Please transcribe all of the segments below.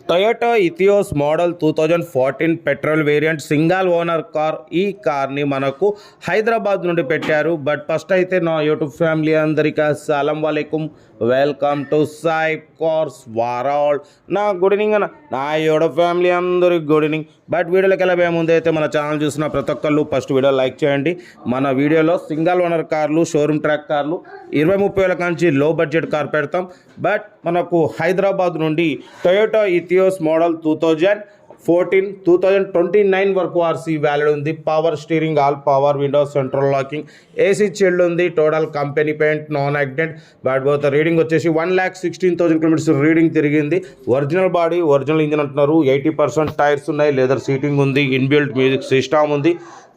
Toyota Etios model 2014 petrol variant single owner car. ఈ కార్ని మనకు హైదరాబాద్ నుండి పెట్టారు. బట్ ఫస్ట్ అయితే నా యూట్యూబ్ ఫ్యామిలీ అందరికీ అస్సలం వాలేకుమ్, welcome to Sai cars world. నా గుడ్ ఈవినింగ్ అన్న, నా యూట్యూబ్ ఫ్యామిలీ అందరికి గుడ్ ఈవినింగ్. బట్ వీడియోలోకి వెళ్ళబోయే ముందు అయితే మన ఛానల్ చూసిన ప్రతి ఒక్కళ్ళు ఫస్ట్ వీడియో లైక్ చేయండి. మన వీడియోలో సింగల్ ఓనర్ కార్లు, షోరూమ్ ట్రాక్ కార్లు 20-30 వేల నుంచి లో బడ్జెట్ కార్ పెడతాం. బట్ మనకు హైదరాబాద్ నుండి టొయోటా ఇథియోస్ మోడల్ 2029 వరకు ఆర్సీ వ్యాలిడ్ ఉంది. Power steering, all power windows, central locking, AC chilled ఉంది. Total company paint, non accident. But both reading వచ్చేసి 1,16,000 కిలోమీటర్స్ రీడింగ్ తిరిగింది. ఒరిజినల్ బాడీ, ఒరిజినల్ ఇంజిన్ అంటున్నారు. 80% tyres ఉన్నాయి. లెదర్ సీటింగ్ ఉంది. Inbuilt music system ఉంది.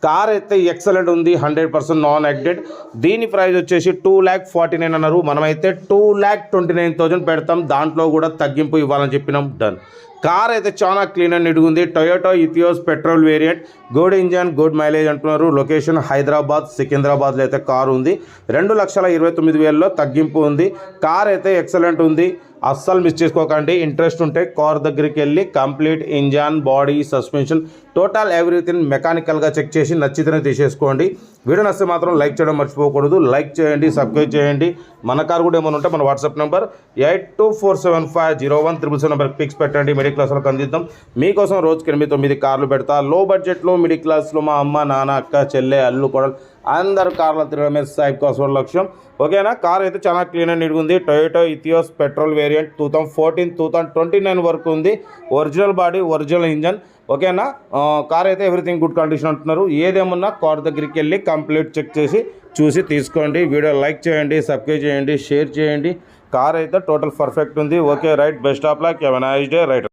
Car అయితే excellent ఉంది. 100% non accident. దీని ప్రైస్ వచ్చేసి 2,49,000 అన్నారు. మనమైతే 2,29,000 పెడతాం. దాంట్లో కూడా తగ్గింపు ఇవ్వాలని చెప్పినాం. డన్. కార్ అయితే చాలా క్లీన్ అండ్ నీట్గా ఉంది. Toyota Etios petrol variant, good engine, good mileage అంటున్నారు. లొకేషన్ హైదరాబాద్, సికింద్రాబాద్లో అయితే కారు ఉంది. 2,29,000లో తగ్గింపు ఉంది. కార్ అయితే ఎక్సలెంట్ ఉంది. అస్సలు మిస్ చేసుకోకండి. ఇంట్రెస్ట్ ఉంటే కార్ దగ్గరికి వెళ్ళి complete engine, body, suspension, total everything మెకానికల్గా చెక్ చేసి నచ్చితేనే తీసేసుకోండి. వీడియో నచ్చితే మాత్రం లైక్ చేయడం మర్చిపోకూడదు. లైక్ చేయండి, సబ్స్క్రైబ్ చేయండి. మన కార్ కూడా ఏమైనా ఉంటే మన వాట్సాప్ నెంబర్ 8247501777 నెంబర్కి పిక్స్ పెట్టండి. మిడిల్ క్లాస్లోకి అందిద్దాం. మీకోసం రోజుకి 8-9 కార్లు పెడతా. లో బడ్జెట్లో, మిడిల్ క్లాస్లో మా అమ్మ, నాన్న, అక్క, చెల్లె, అల్లు, కొడలు అందరు కార్లు తిరగడమే సాయి కార్స్ లక్ష్యం. ఓకేనా. కార్ అయితే చాలా క్లీన్ అండ్ నీట్గా ఉంది. టొయోటా ఇథియోస్ పెట్రోల్ వేరియంట్ 2014-2029 వరకు ఉంది. Original body, original engine. ఓకేనా. కార్ అయితే ఎవ్రీథింగ్ గుడ్ కండిషన్ అంటున్నారు. ఏదేమన్నా కార్ దగ్గరికి వెళ్ళి కంప్లీట్ చెక్ చేసి చూసి తీసుకోండి. వీడియో లైక్ చేయండి, సబ్స్క్రైబ్ చేయండి, షేర్ చేయండి. కార్ అయితే టోటల్ పర్ఫెక్ట్ ఉంది. Okay, right. Best of luck. Have a nice day. Right.